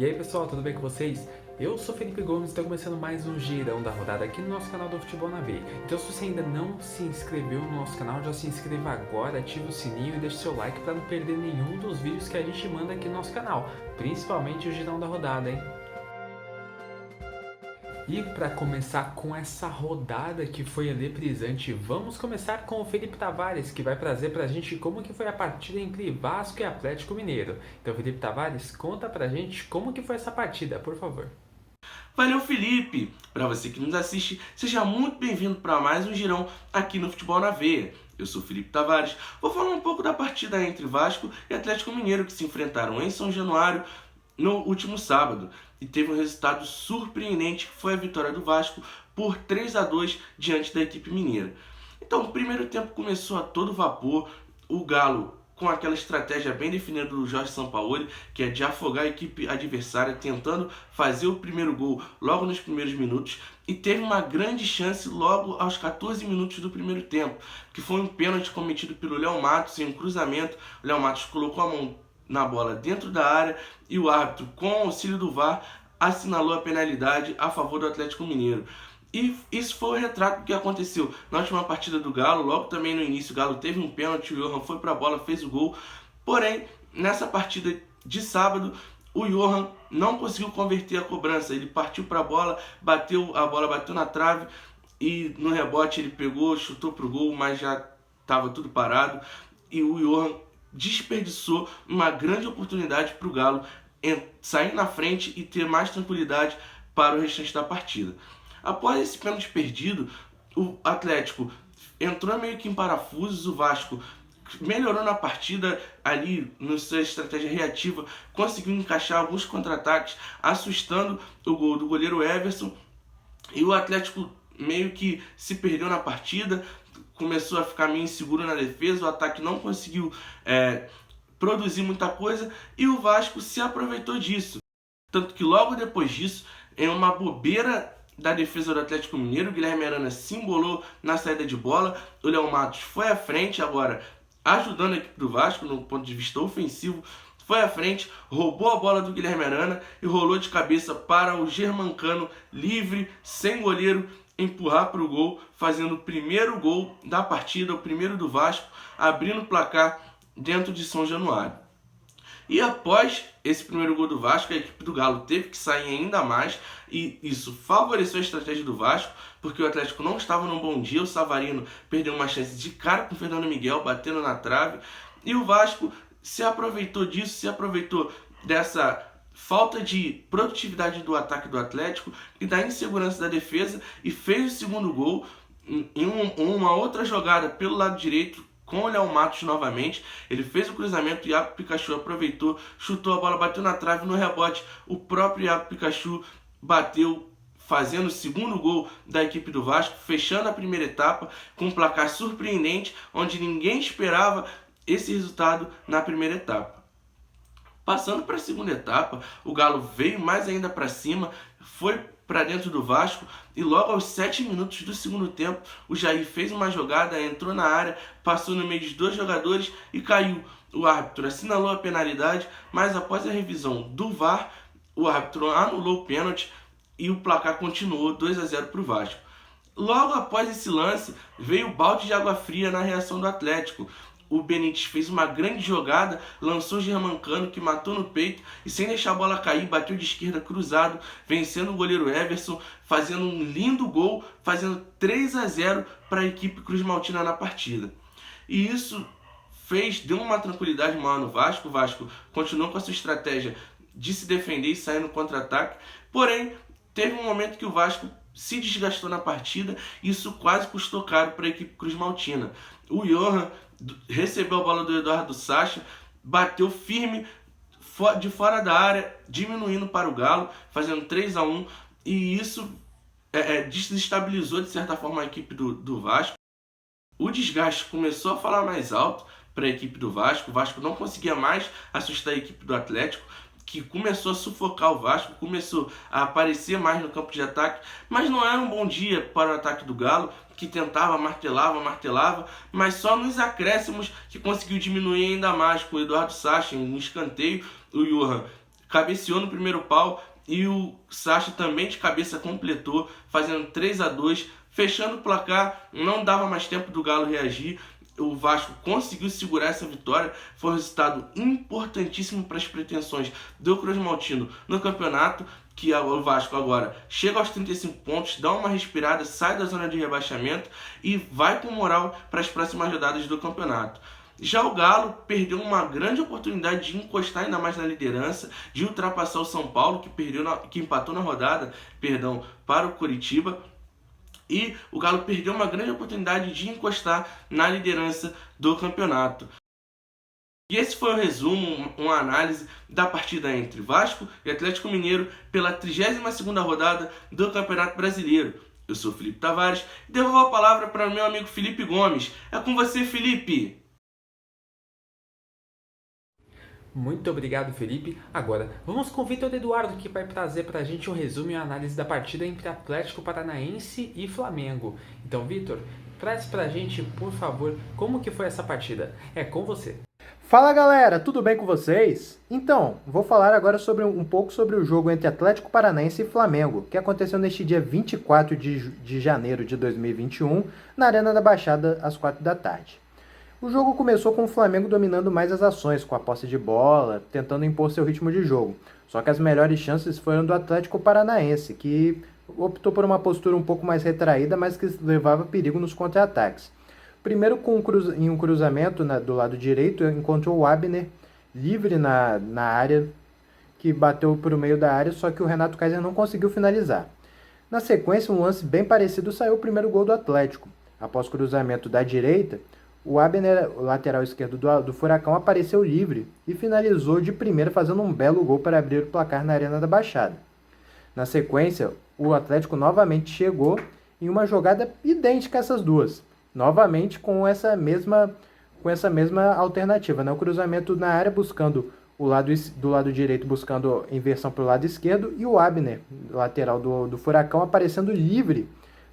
E aí pessoal, tudo bem com vocês? Eu sou Felipe Gomes e estou começando mais um girão da rodada aqui no nosso canal do Futebol na Veia. Então se você ainda não se inscreveu no nosso canal, já se inscreva agora, ative o sininho e deixe seu like para não perder nenhum dos vídeos que a gente manda aqui no nosso canal, principalmente o girão da rodada, hein? E para começar com essa rodada que foi eletrizante, vamos começar com o Felipe Tavares, que vai trazer pra gente como que foi a partida entre Vasco e Atlético Mineiro. Então, Felipe Tavares, conta pra gente como que foi essa partida, por favor. Valeu, Felipe! Para você que nos assiste, seja muito bem-vindo para mais um girão aqui no Futebol na Veia. Eu sou Felipe Tavares, vou falar um pouco da partida entre Vasco e Atlético Mineiro que se enfrentaram em São Januário no último sábado e teve um resultado surpreendente que foi a vitória do Vasco por 3-2 diante da equipe mineira. Então, o primeiro tempo começou a todo vapor, o Galo com aquela estratégia bem definida do Jorge Sampaoli, que é de afogar a equipe adversária, tentando fazer o primeiro gol logo nos primeiros minutos, e teve uma grande chance logo aos 14 minutos do primeiro tempo, que foi um pênalti cometido pelo Léo Matos em um cruzamento. O Léo Matos colocou a mão na bola dentro da área e o árbitro, com o auxílio do VAR, assinalou a penalidade a favor do Atlético Mineiro. E isso foi o retrato do que aconteceu na última partida do Galo. Logo também no início o Galo teve um pênalti, o Johan foi para a bola, fez o gol. Porém, nessa partida de sábado, o Johan não conseguiu converter a cobrança. Ele partiu para a bola bateu na trave e no rebote ele pegou, chutou para o gol, mas já estava tudo parado. E o Johan desperdiçou uma grande oportunidade para o Galo sair na frente e ter mais tranquilidade para o restante da partida. Após esse pênalti perdido, o Atlético entrou meio que em parafusos, o Vasco melhorou na partida ali, na sua estratégia reativa, conseguiu encaixar alguns contra-ataques, assustando o gol do goleiro Everson, e o Atlético meio que se perdeu na partida, começou a ficar meio inseguro na defesa, o ataque não conseguiu produzir muita coisa, e o Vasco se aproveitou disso. Tanto que logo depois disso, em uma bobeira da defesa do Atlético Mineiro, o Guilherme Arana se embolou na saída de bola, o Léo Matos foi à frente, agora ajudando a equipe do Vasco no ponto de vista ofensivo, foi à frente, roubou a bola do Guilherme Arana e rolou de cabeça para o Germancano, livre, sem goleiro, empurrar para o gol, fazendo o primeiro gol da partida, o primeiro do Vasco, abrindo o placar dentro de São Januário. E após esse primeiro gol do Vasco, a equipe do Galo teve que sair ainda mais, e isso favoreceu a estratégia do Vasco, porque o Atlético não estava num bom dia, o Savarino perdeu uma chance de cara com o Fernando Miguel, batendo na trave, e o Vasco se aproveitou disso, se aproveitou dessa falta de produtividade do ataque do Atlético e da insegurança da defesa, e fez o segundo gol em uma outra jogada pelo lado direito, com o Léo Matos novamente. Ele fez o cruzamento, o Iago Pikachu aproveitou, chutou a bola, bateu na trave, no rebote o próprio Iago Pikachu bateu, fazendo o segundo gol da equipe do Vasco, fechando a primeira etapa com um placar surpreendente, onde ninguém esperava esse resultado na primeira etapa. Passando para a segunda etapa, o Galo veio mais ainda para cima, foi para dentro do Vasco, e logo aos 7 minutos do segundo tempo, o Jair fez uma jogada, entrou na área, passou no meio de dois jogadores e caiu. O árbitro assinalou a penalidade, mas após a revisão do VAR, o árbitro anulou o pênalti e o placar continuou 2-0 para o Vasco. Logo após esse lance, veio o balde de água fria na reação do Atlético. O Benítez fez uma grande jogada, lançou o Germancano, que matou no peito, e sem deixar a bola cair, bateu de esquerda cruzado, vencendo o goleiro Everson, fazendo um lindo gol, fazendo 3-0 para a equipe Cruz Maltina na partida. E isso deu uma tranquilidade maior no Vasco. O Vasco continuou com a sua estratégia de se defender e sair no contra-ataque, porém, teve um momento que o Vasco se desgastou na partida, e isso quase custou caro para a equipe Cruz Maltina. O Johan recebeu a bola do Eduardo Sacha, bateu firme de fora da área, diminuindo para o Galo, fazendo 3-1, e isso desestabilizou de certa forma a equipe do Vasco. O desgaste começou a falar mais alto para a equipe do Vasco, o Vasco não conseguia mais assustar a equipe do Atlético, que começou a sufocar o Vasco, começou a aparecer mais no campo de ataque, mas não era um bom dia para o ataque do Galo, que tentava, martelava, mas só nos acréscimos que conseguiu diminuir ainda mais, com o Eduardo Sacha, um escanteio, o Johan cabeceou no primeiro pau e o Sacha também de cabeça completou, fazendo 3-2, fechando o placar. Não dava mais tempo do Galo reagir. O Vasco conseguiu segurar essa vitória. Foi um resultado importantíssimo para as pretensões do Cruz Maltino no campeonato, que o Vasco agora chega aos 35 pontos, dá uma respirada, sai da zona de rebaixamento e vai com moral para as próximas rodadas do campeonato. Já o Galo perdeu uma grande oportunidade de encostar ainda mais na liderança, de ultrapassar o São Paulo, que empatou na rodada, para o Coritiba. E o Galo perdeu uma grande oportunidade de encostar na liderança do campeonato. E esse foi o resumo, uma análise da partida entre Vasco e Atlético Mineiro pela 32ª rodada do Campeonato Brasileiro. Eu sou Felipe Tavares e devolvo a palavra para o meu amigo Felipe Gomes. É com você, Felipe! Muito obrigado, Felipe. Agora, vamos com o Vitor Eduardo, que vai trazer para a gente um resumo e uma análise da partida entre Atlético Paranaense e Flamengo. Então, Vitor, traz para a gente, por favor, como que foi essa partida. É com você. Fala galera, tudo bem com vocês? Então, vou falar agora um pouco sobre o jogo entre Atlético Paranaense e Flamengo, que aconteceu neste dia 24 de janeiro de 2021, na Arena da Baixada, às 4 da tarde. O jogo começou com o Flamengo dominando mais as ações, com a posse de bola, tentando impor seu ritmo de jogo. Só que as melhores chances foram do Atlético Paranaense, que optou por uma postura um pouco mais retraída, mas que levava perigo nos contra-ataques. Primeiro, em um cruzamento do lado direito, encontrou o Abner livre na área, que bateu para o meio da área, só que o Renato Kaiser não conseguiu finalizar. Na sequência, um lance bem parecido saiu o primeiro gol do Atlético. Após cruzamento da direita, o Abner, o lateral esquerdo do Furacão, apareceu livre e finalizou de primeira, fazendo um belo gol para abrir o placar na Arena da Baixada. Na sequência, o Atlético novamente chegou em uma jogada idêntica a essas duas, novamente com essa mesma alternativa, né? O cruzamento na área buscando do lado direito, buscando inversão para o lado esquerdo, e o Abner, lateral do Furacão, aparecendo livre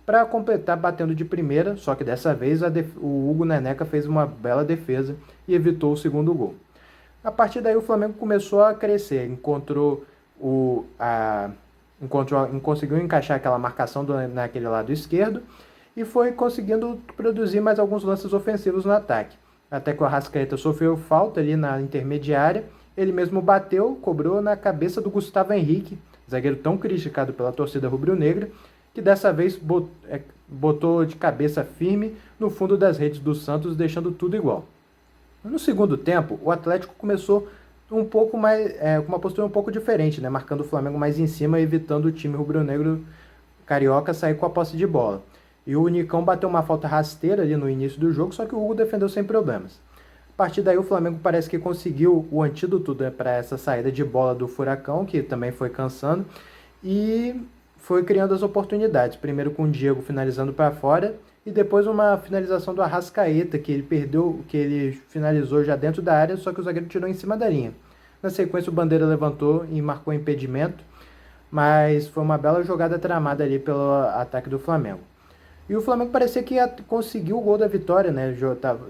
para completar batendo de primeira, só que dessa vez o Hugo Neneca fez uma bela defesa e evitou o segundo gol. A partir daí o Flamengo começou a crescer, conseguiu encaixar aquela marcação naquele lado esquerdo e foi conseguindo produzir mais alguns lances ofensivos no ataque. Até que o Arrascaeta sofreu falta ali na intermediária, ele mesmo bateu, cobrou na cabeça do Gustavo Henrique, zagueiro tão criticado pela torcida rubro-negra, que dessa vez botou de cabeça firme no fundo das redes do Santos, deixando tudo igual. No segundo tempo, o Atlético começou um pouco mais, com uma postura um pouco diferente, né? Marcando o Flamengo mais em cima, evitando o time rubro-negro carioca sair com a posse de bola. E o Nicão bateu uma falta rasteira ali no início do jogo, só que o Hugo defendeu sem problemas. A partir daí o Flamengo parece que conseguiu o antídoto para essa saída de bola do Furacão, que também foi cansando, e foi criando as oportunidades, primeiro com o Diego finalizando para fora e depois uma finalização do Arrascaeta, que ele finalizou já dentro da área, só que o zagueiro tirou em cima da linha. Na sequência o Bandeira levantou e marcou impedimento, mas foi uma bela jogada tramada ali pelo ataque do Flamengo. E o Flamengo parecia que conseguiu o gol da vitória, né?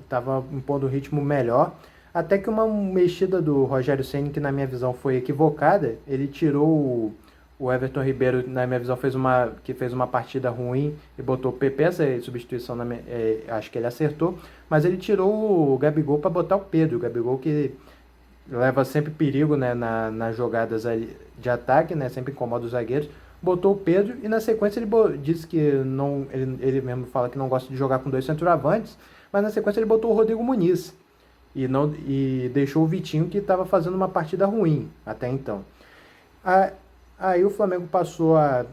Estava impondo um ritmo melhor, até que uma mexida do Rogério Ceni, que na minha visão foi equivocada, ele tirou o Everton Ribeiro, na minha visão, fez uma partida ruim e botou o PP, essa substituição, acho que ele acertou, mas ele tirou o Gabigol para botar o Pedro, o Gabigol que leva sempre perigo, né, nas jogadas de ataque, né, sempre incomoda os zagueiros, botou o Pedro e na sequência ele disse que ele mesmo fala que não gosta de jogar com dois centroavantes, mas na sequência ele botou o Rodrigo Muniz e deixou o Vitinho, que estava fazendo uma partida ruim até então. Aí o Flamengo passou a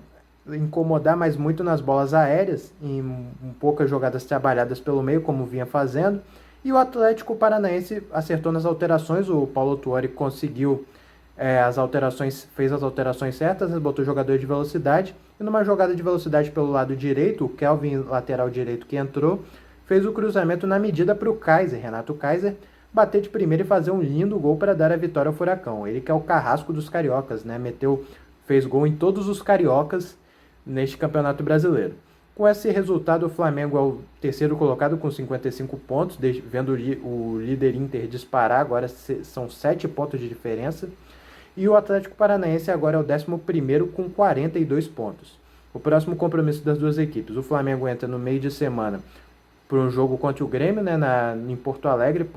incomodar mais muito nas bolas aéreas, em poucas jogadas trabalhadas pelo meio, como vinha fazendo, e o Atlético Paranaense acertou nas alterações, o Paulo Tuori conseguiu fez as alterações certas, botou jogador de velocidade, e numa jogada de velocidade pelo lado direito, o Kelvin, lateral direito que entrou, fez o cruzamento na medida para o Renato Kaiser, bater de primeira e fazer um lindo gol para dar a vitória ao Furacão. Ele que é o carrasco dos cariocas, né? Fez gol em todos os cariocas neste Campeonato Brasileiro. Com esse resultado, o Flamengo é o terceiro colocado com 55 pontos, vendo o líder Inter disparar, agora são 7 pontos de diferença. E o Atlético Paranaense agora é o 11º com 42 pontos. O próximo compromisso das duas equipes, o Flamengo entra no meio de semana por um jogo contra o Grêmio, né, em Porto Alegre,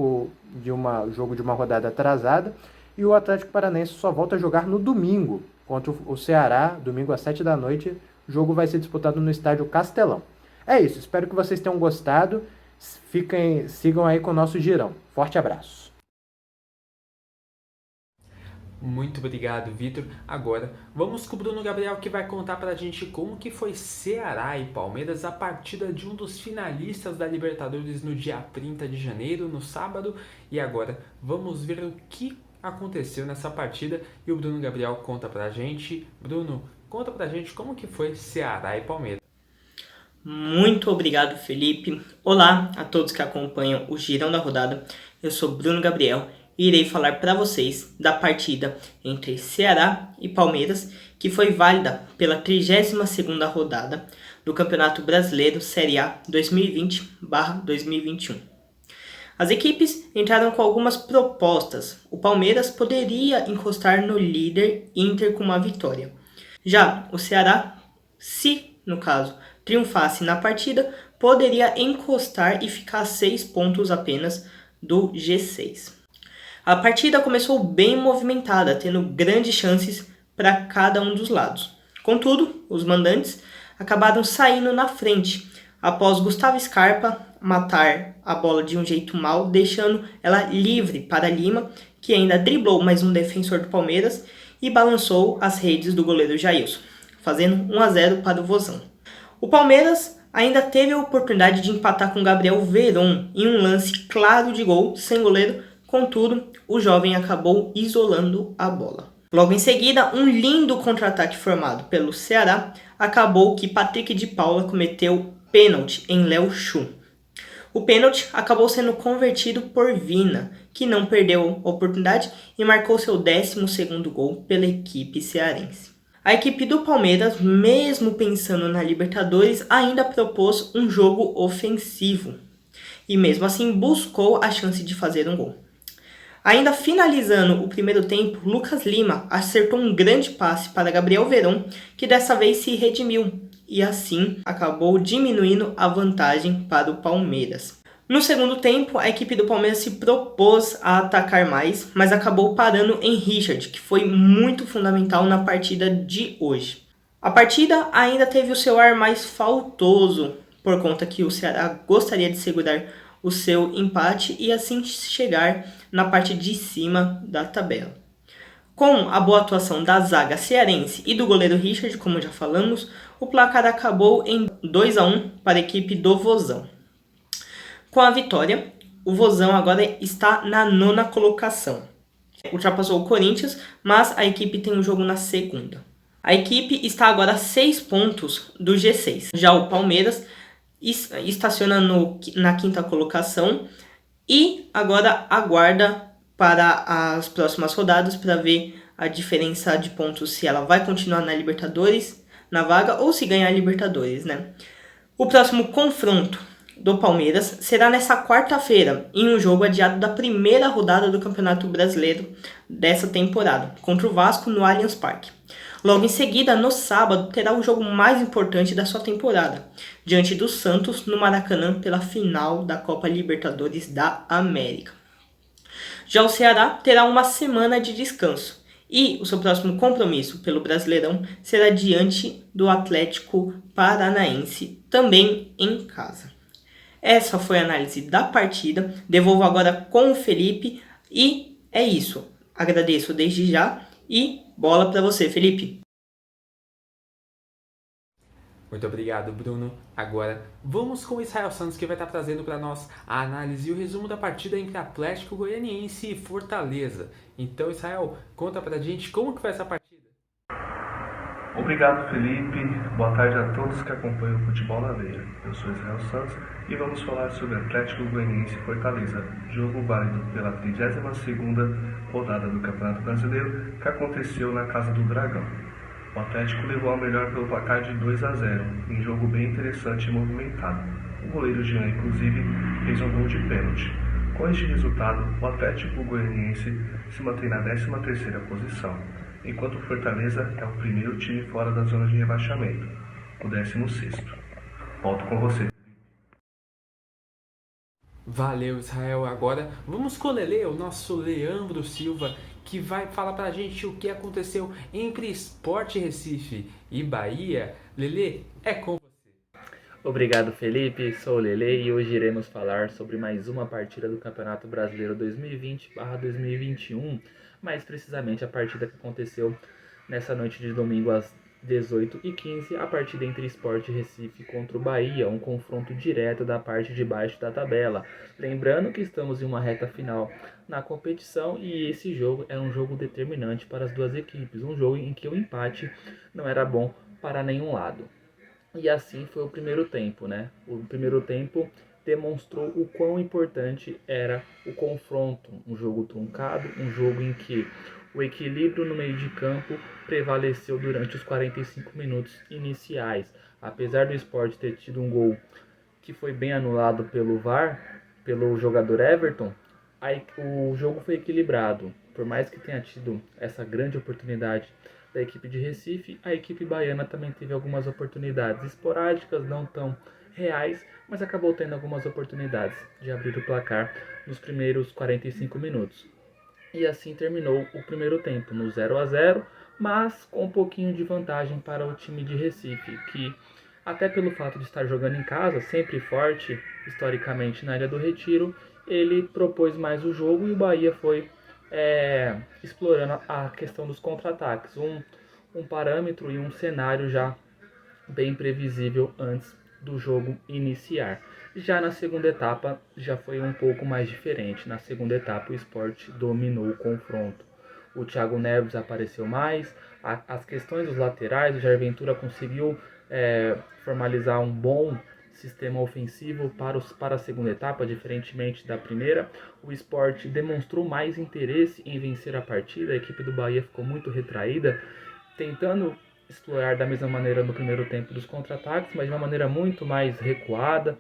jogo de uma rodada atrasada, e o Atlético Paranaense só volta a jogar no domingo, contra o Ceará, domingo às 7 da noite. O jogo vai ser disputado no estádio Castelão. É isso, espero que vocês tenham gostado. Sigam aí com o nosso girão. Forte abraço. Muito obrigado, Vitor. Agora, vamos com o Bruno Gabriel, que vai contar pra gente como que foi Ceará e Palmeiras a partida de um dos finalistas da Libertadores no dia 30 de janeiro, no sábado. E agora, vamos ver o que aconteceu nessa partida e o Bruno Gabriel conta pra gente. Bruno, conta pra gente como que foi Ceará e Palmeiras. Muito obrigado, Felipe. Olá a todos que acompanham o Girão da Rodada. Eu sou Bruno Gabriel e irei falar para vocês da partida entre Ceará e Palmeiras, que foi válida pela 32ª rodada do Campeonato Brasileiro Série A 2020/2021. As equipes entraram com algumas propostas. O Palmeiras poderia encostar no líder Inter com uma vitória. Já o Ceará, se, no caso, triunfasse na partida, poderia encostar e ficar a 6 pontos apenas do G6. A partida começou bem movimentada, tendo grandes chances para cada um dos lados. Contudo, os mandantes acabaram saindo na frente, após Gustavo Scarpa matar a bola de um jeito mal, deixando ela livre para Lima, que ainda driblou mais um defensor do Palmeiras e balançou as redes do goleiro Jailson, fazendo 1-0 para o Vozão. O Palmeiras ainda teve a oportunidade de empatar com Gabriel Veron em um lance claro de gol, sem goleiro, contudo, o jovem acabou isolando a bola. Logo em seguida, um lindo contra-ataque formado pelo Ceará acabou que Patrick de Paula cometeu pênalti em Léo Chu. O pênalti acabou sendo convertido por Vina, que não perdeu a oportunidade e marcou seu 12º gol pela equipe cearense. A equipe do Palmeiras, mesmo pensando na Libertadores, ainda propôs um jogo ofensivo e mesmo assim buscou a chance de fazer um gol. Ainda finalizando o primeiro tempo, Lucas Lima acertou um grande passe para Gabriel Veron, que dessa vez se redimiu e assim acabou diminuindo a vantagem para o Palmeiras. No segundo tempo, a equipe do Palmeiras se propôs a atacar mais, mas acabou parando em Richard, que foi muito fundamental na partida de hoje. A partida ainda teve o seu ar mais faltoso, por conta que o Ceará gostaria de segurar o seu empate e assim chegar na parte de cima da tabela. Com a boa atuação da zaga cearense e do goleiro Richard, como já falamos, o placar acabou em 2-1 para a equipe do Vozão. Com a vitória, o Vozão agora está na 9ª colocação. Ultrapassou o Corinthians, mas a equipe tem um jogo na segunda. A equipe está agora a 6 pontos do G6. Já o Palmeiras estaciona na 5ª colocação e agora aguarda para as próximas rodadas para ver a diferença de pontos, se ela vai continuar na Libertadores, na vaga, ou se ganhar a Libertadores, né? O próximo confronto do Palmeiras será nessa quarta-feira, em um jogo adiado da primeira rodada do Campeonato Brasileiro dessa temporada, contra o Vasco no Allianz Parque. Logo em seguida, no sábado, terá o jogo mais importante da sua temporada, diante do Santos no Maracanã pela final da Copa Libertadores da América. Já o Ceará terá uma semana de descanso e o seu próximo compromisso pelo Brasileirão será diante do Atlético Paranaense, também em casa. Essa foi a análise da partida, devolvo agora com o Felipe e é isso. Agradeço desde já e bola para você, Felipe. Muito obrigado, Bruno. Agora, vamos com o Israel Santos, que vai estar trazendo para nós a análise e o resumo da partida entre Atlético Goianiense e Fortaleza. Então, Israel, conta pra gente como que foi essa partida. Obrigado, Felipe. Boa tarde a todos que acompanham o Futebol na Veia. Eu sou Israel Santos e vamos falar sobre Atlético Goianiense e Fortaleza, jogo válido pela 32ª rodada do Campeonato Brasileiro, que aconteceu na Casa do Dragão. O Atlético levou a melhor pelo placar de 2-0, em jogo bem interessante e movimentado. O goleiro Jean, inclusive, fez um gol de pênalti. Com este resultado, o Atlético Goianiense se mantém na 13ª posição, enquanto o Fortaleza é o primeiro time fora da zona de rebaixamento, o 16º. Volto com você. Valeu, Israel. Agora vamos com o Lelê, o nosso Leandro Silva, que vai falar pra gente o que aconteceu entre Sport Recife e Bahia. Lelê, é com você. Obrigado, Felipe. Sou o Lelê e hoje iremos falar sobre mais uma partida do Campeonato Brasileiro 2020/2021, mais precisamente a partida que aconteceu nessa noite de domingo às 18h15, a partida entre Sport Recife contra o Bahia, um confronto direto da parte de baixo da tabela. Lembrando que estamos em uma reta final na competição e esse jogo é um jogo determinante para as duas equipes, um jogo em que o empate não era bom para nenhum lado. E assim foi o primeiro tempo, né? O primeiro tempo demonstrou o quão importante era o confronto, um jogo truncado, um jogo em que o equilíbrio no meio de campo prevaleceu durante os 45 minutos iniciais. Apesar do Sport ter tido um gol que foi bem anulado pelo VAR, pelo jogador Everton, o jogo foi equilibrado. Por mais que tenha tido essa grande oportunidade da equipe de Recife, a equipe baiana também teve algumas oportunidades esporádicas, não tão reais, mas acabou tendo algumas oportunidades de abrir o placar nos primeiros 45 minutos. E assim terminou o primeiro tempo, no 0-0, mas com um pouquinho de vantagem para o time de Recife, que até pelo fato de estar jogando em casa, sempre forte historicamente na Ilha do Retiro, ele propôs mais o jogo e o Bahia foi explorando a questão dos contra-ataques, um parâmetro e um cenário já bem previsível antes do jogo iniciar. Já na segunda etapa já foi um pouco mais diferente. Na segunda etapa o Sport dominou o confronto. O Thiago Neves apareceu mais, as questões dos laterais, o Jair Ventura conseguiu formalizar um bom sistema ofensivo para a segunda etapa, diferentemente da primeira. O Sport demonstrou mais interesse em vencer a partida, a equipe do Bahia ficou muito retraída, tentando explorar da mesma maneira no primeiro tempo dos contra-ataques, mas de uma maneira muito mais recuada,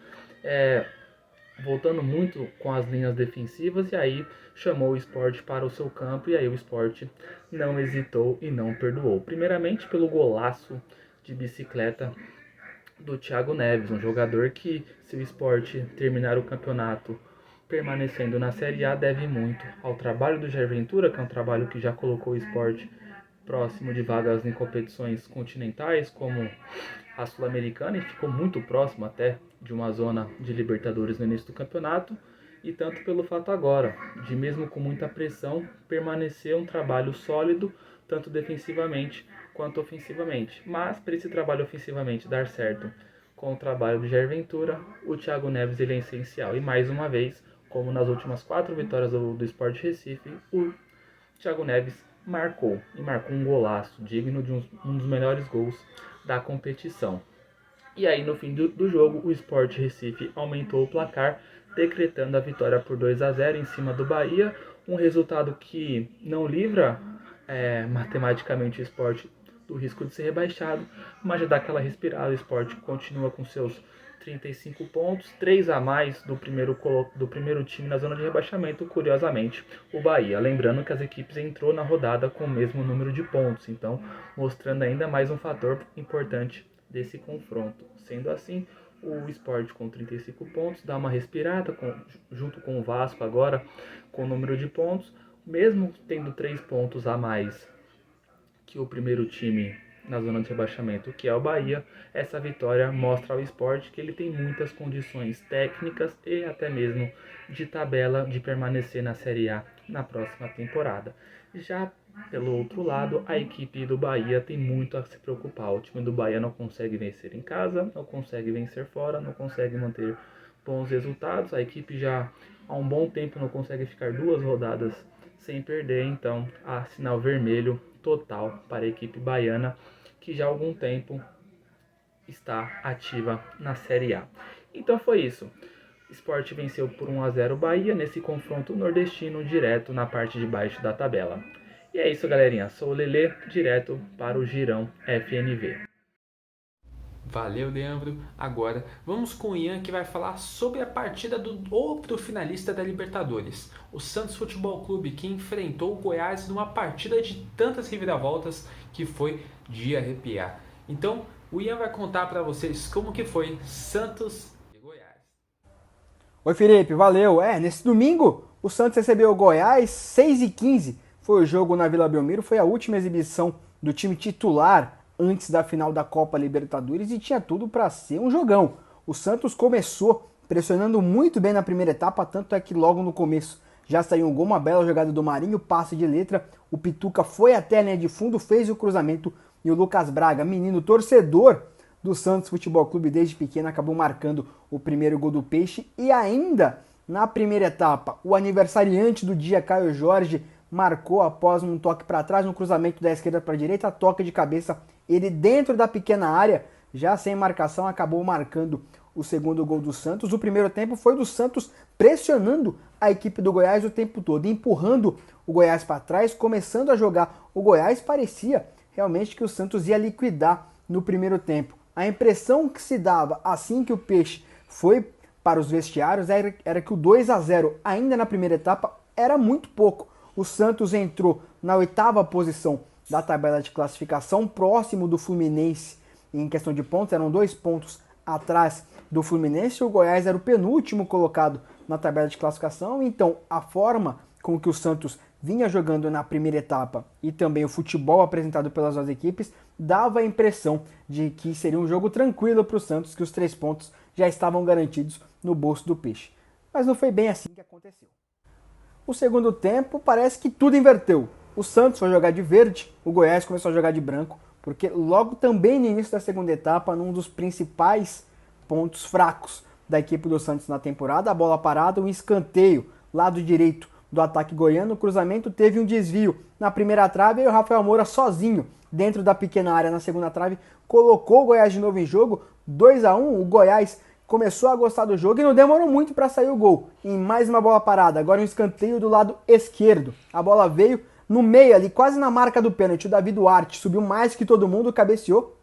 voltando muito com as linhas defensivas, e aí chamou o Sport para o seu campo, e aí o Sport não hesitou e não perdoou. Primeiramente pelo golaço de bicicleta do Thiago Neves, um jogador que, se o Sport terminar o campeonato permanecendo na Série A, deve muito ao trabalho do Jair Ventura, que é um trabalho que já colocou o Sport próximo de vagas em competições continentais, como a Sul-Americana, e ficou muito próximo até de uma zona de Libertadores no início do campeonato, e tanto pelo fato agora, de mesmo com muita pressão, permanecer um trabalho sólido, tanto defensivamente quanto ofensivamente. Mas para esse trabalho ofensivamente dar certo com o trabalho do Jair Ventura, o Thiago Neves ele é essencial. E mais uma vez, como nas últimas 4 vitórias do Sport Recife, o Thiago Neves marcou um golaço digno de um dos melhores gols da competição. E aí no fim do jogo o Sport Recife aumentou o placar, decretando a vitória por 2-0 em cima do Bahia, um resultado que não livra matematicamente o Sport do risco de ser rebaixado, mas já dá aquela respirada. O Sport continua com seus 35 pontos, 3 a mais do primeiro time na zona de rebaixamento, curiosamente, o Bahia. Lembrando que as equipes entrou na rodada com o mesmo número de pontos, então mostrando ainda mais um fator importante desse confronto. Sendo assim, o Sport com 35 pontos dá uma respirada, junto com o Vasco agora com o número de pontos, mesmo tendo 3 pontos a mais que o primeiro time na zona de rebaixamento, que é o Bahia. Essa vitória mostra ao Sport que ele tem muitas condições técnicas e até mesmo de tabela de permanecer na Série A na próxima temporada. Já pelo outro lado, a equipe do Bahia tem muito a se preocupar. O time do Bahia não consegue vencer em casa, não consegue vencer fora, não consegue manter bons resultados. A equipe já há um bom tempo não consegue ficar 2 rodadas sem perder, então há sinal vermelho total para a equipe baiana, que já há algum tempo está ativa na Série A. Então foi isso. Sport venceu por 1-0 o Bahia nesse confronto nordestino direto na parte de baixo da tabela. E é isso, galerinha. Sou o Lelê, direto para o Girão FNV. Valeu, Leandro. Agora vamos com o Ian, que vai falar sobre a partida do outro finalista da Libertadores, o Santos Futebol Clube, que enfrentou o Goiás numa partida de tantas reviravoltas que foi de arrepiar. Então, o Ian vai contar para vocês como que foi Santos e Goiás. Oi, Felipe, valeu. Nesse domingo o Santos recebeu o Goiás, 6h15. Foi o jogo na Vila Belmiro, foi a última exibição do time titular antes da final da Copa Libertadores e tinha tudo para ser um jogão. O Santos começou pressionando muito bem na primeira etapa, tanto é que logo no começo já saiu um gol, uma bela jogada do Marinho, passe de letra, o Pituca foi até a linha de fundo, fez o cruzamento e o Lucas Braga, menino torcedor do Santos Futebol Clube desde pequeno, acabou marcando o primeiro gol do Peixe. E ainda na primeira etapa, o aniversariante do dia, Caio Jorge, marcou após um toque para trás, um cruzamento da esquerda para a direita, toque de cabeça, ele dentro da pequena área, já sem marcação, acabou marcando o segundo gol do Santos. O primeiro tempo foi do Santos pressionando a equipe do Goiás o tempo todo, empurrando o Goiás para trás, começando a jogar. O Goiás parecia realmente que o Santos ia liquidar no primeiro tempo. A impressão que se dava assim que o Peixe foi para os vestiários era que o 2-0 ainda na primeira etapa era muito pouco. O Santos entrou na 8ª posição da tabela de classificação, próximo do Fluminense em questão de pontos, eram 2 pontos atrás do Fluminense. O Goiás era o penúltimo colocado na tabela de classificação, então a forma com que o Santos vinha jogando na primeira etapa e também o futebol apresentado pelas duas equipes dava a impressão de que seria um jogo tranquilo para o Santos, que os 3 pontos já estavam garantidos no bolso do Peixe. Mas não foi bem assim que aconteceu. O segundo tempo parece que tudo inverteu. O Santos foi jogar de verde, o Goiás começou a jogar de branco, porque logo também no início da segunda etapa, num dos principais pontos fracos da equipe do Santos na temporada, a bola parada, um escanteio, lado direito do ataque goiano, o cruzamento teve um desvio na primeira trave e o Rafael Moura sozinho dentro da pequena área na segunda trave colocou o Goiás de novo em jogo, 2-1, o Goiás começou a gostar do jogo e não demorou muito para sair o gol. Em mais uma bola parada, agora um escanteio do lado esquerdo. A bola veio no meio ali, quase na marca do pênalti. O Davi Duarte subiu mais que todo mundo, cabeceou.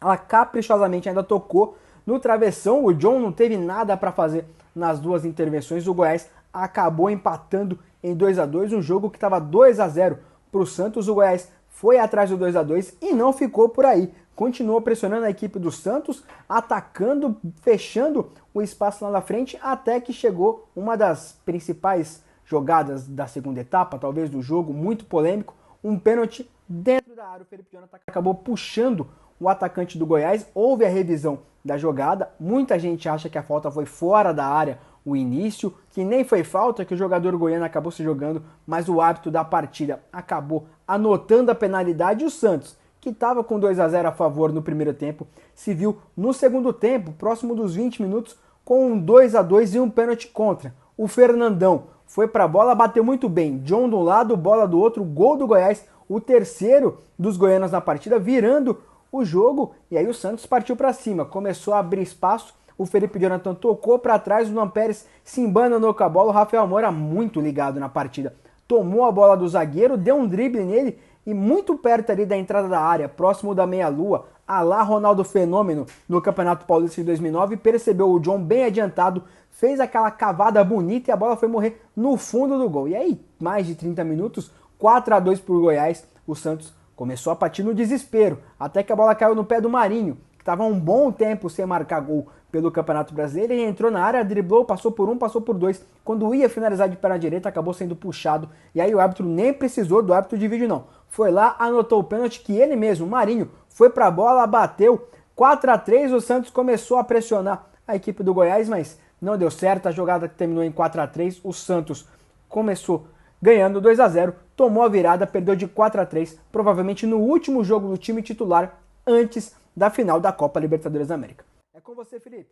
Ela caprichosamente ainda tocou no travessão. O John não teve nada para fazer nas duas intervenções. O Goiás acabou empatando em 2-2, um jogo que estava 2-0 para o Santos. O Goiás foi atrás do 2-2 e não ficou por aí. Continuou pressionando a equipe do Santos, atacando, fechando o espaço lá na frente, até que chegou uma das principais jogadas da segunda etapa, talvez do jogo, muito polêmico, um pênalti dentro da área. O Felipe Jonathan acabou puxando o atacante do Goiás, houve a revisão da jogada, muita gente acha que a falta foi fora da área, o início, que nem foi falta, que o jogador goiano acabou se jogando, mas o árbitro da partida acabou anotando a penalidade e o Santos, que estava com 2-0 a favor no primeiro tempo, se viu no segundo tempo, próximo dos 20 minutos, com um 2-2 e um pênalti contra. O Fernandão foi para a bola, bateu muito bem. John de um lado, bola do outro, gol do Goiás, o terceiro dos goianos na partida, virando o jogo. E aí o Santos partiu para cima, começou a abrir espaço. O Felipe Jonathan tocou para trás, o Luan Pérez se embananou com a bola. O Rafael Moura, muito ligado na partida, tomou a bola do zagueiro, deu um drible nele e muito perto ali da entrada da área, próximo da meia-lua, a lá Ronaldo Fenômeno no Campeonato Paulista de 2009, percebeu o John bem adiantado, fez aquela cavada bonita e a bola foi morrer no fundo do gol. E aí, mais de 30 minutos, 4-2 para o Goiás, o Santos começou a partir no desespero, até que a bola caiu no pé do Marinho, que estava um bom tempo sem marcar gol pelo Campeonato Brasileiro, ele entrou na área, driblou, passou por um, passou por dois, quando ia finalizar de perna direita, acabou sendo puxado, e aí o árbitro nem precisou do árbitro de vídeo não, foi lá, anotou o pênalti que ele mesmo, Marinho, foi pra bola, bateu, 4-3, o Santos começou a pressionar a equipe do Goiás, mas não deu certo, a jogada terminou em 4-3, o Santos começou ganhando 2-0, tomou a virada, perdeu de 4-3, provavelmente no último jogo do time titular, antes da final da Copa Libertadores da América. É com você, Felipe.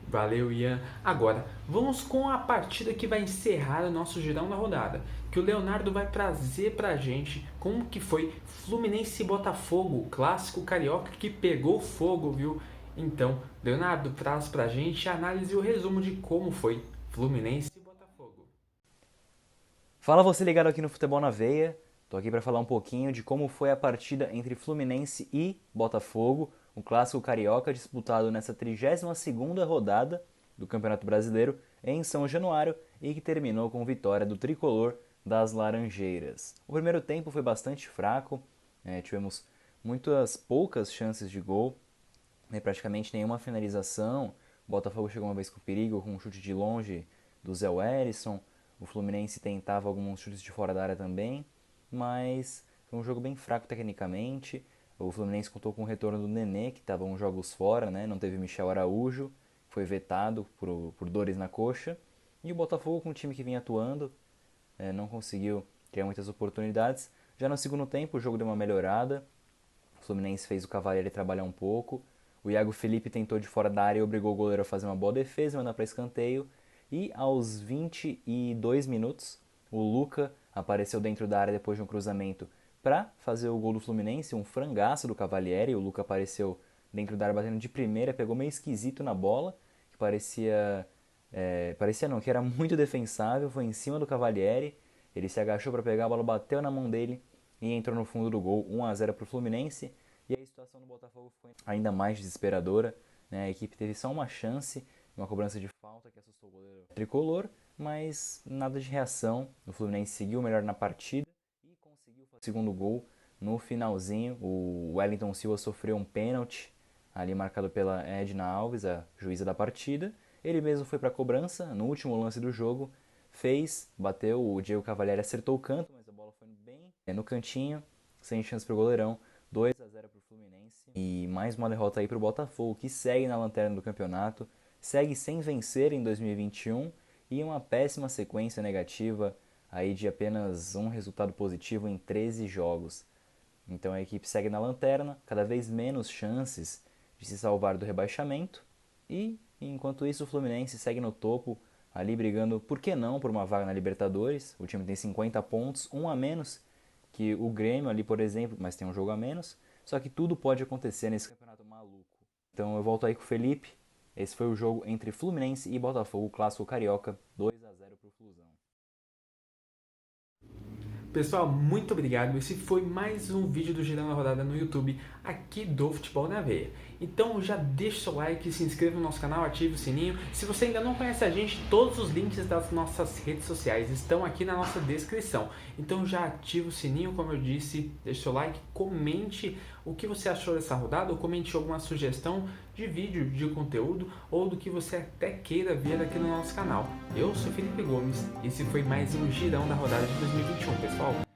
Valeu, Ian. Agora, vamos com a partida que vai encerrar o nosso girão da rodada, que o Leonardo vai trazer pra gente como que foi Fluminense e Botafogo, o clássico carioca que pegou fogo, viu? Então, Leonardo, traz pra gente a análise e o resumo de como foi Fluminense e Botafogo. Fala você ligado aqui no Futebol na Veia. Tô aqui para falar um pouquinho de como foi a partida entre Fluminense e Botafogo, o clássico carioca disputado nessa 32ª rodada do Campeonato Brasileiro em São Januário e que terminou com vitória do tricolor das Laranjeiras. O primeiro tempo foi bastante fraco, tivemos poucas chances de gol, praticamente nenhuma finalização. O Botafogo chegou uma vez com perigo, com um chute de longe do Zé Wellison. O Fluminense tentava alguns chutes de fora da área também, mas foi um jogo bem fraco tecnicamente. O Fluminense contou com o retorno do Nenê, que estava uns jogos fora, não teve Michel Araújo, foi vetado por dores na coxa. E o Botafogo, com um time que vinha atuando, não conseguiu criar muitas oportunidades. Já no segundo tempo o jogo deu uma melhorada, o Fluminense fez o Cavalieri trabalhar um pouco, o Iago Felipe tentou de fora da área e obrigou o goleiro a fazer uma boa defesa, mandar para escanteio, e aos 22 minutos o Luca apareceu dentro da área depois de um cruzamento para fazer o gol do Fluminense, um frangaço do Cavalieri. O Luca apareceu dentro da área batendo de primeira, pegou meio esquisito na bola, que que era muito defensável, foi em cima do Cavalieri, ele se agachou para pegar, a bola bateu na mão dele e entrou no fundo do gol, 1-0 para o Fluminense. E a situação do Botafogo foi ainda mais desesperadora, A equipe teve só uma chance, uma cobrança de falta que assustou o goleiro tricolor, mas nada de reação. O Fluminense seguiu melhor na partida e conseguiu fazer o segundo gol no finalzinho. O Wellington Silva sofreu um pênalti ali marcado pela Edna Alves, a juíza da partida. Ele mesmo foi para a cobrança no último lance do jogo, bateu, o Diego Cavalieri acertou o canto, mas a bola foi bem no cantinho, sem chance para o goleirão. 2-0 para o Fluminense. E mais uma derrota aí para o Botafogo, que segue na lanterna do campeonato, segue sem vencer em 2021 e uma péssima sequência negativa aí de apenas um resultado positivo em 13 jogos. Então a equipe segue na lanterna, cada vez menos chances de se salvar do rebaixamento, e enquanto isso o Fluminense segue no topo, ali brigando, por que não, por uma vaga na Libertadores. O time tem 50 pontos, um a menos que o Grêmio ali, por exemplo, mas tem um jogo a menos. Só que tudo pode acontecer nesse campeonato maluco. Então eu volto aí com o Felipe. Esse foi o jogo entre Fluminense e Botafogo, clássico carioca, 2-0 pro Flusão. Pessoal, muito obrigado. Esse foi mais um vídeo do Girando a Rodada no YouTube, aqui do Futebol na Veia. Então já deixa o seu like, se inscreva no nosso canal, ative o sininho. Se você ainda não conhece a gente, todos os links das nossas redes sociais estão aqui na nossa descrição. Então já ative o sininho, como eu disse, deixa o seu like, comente o que você achou dessa rodada, ou comente alguma sugestão de vídeo, de conteúdo, ou do que você até queira ver aqui no nosso canal. Eu sou Felipe Gomes, esse foi mais um Girão da Rodada de 2021, pessoal.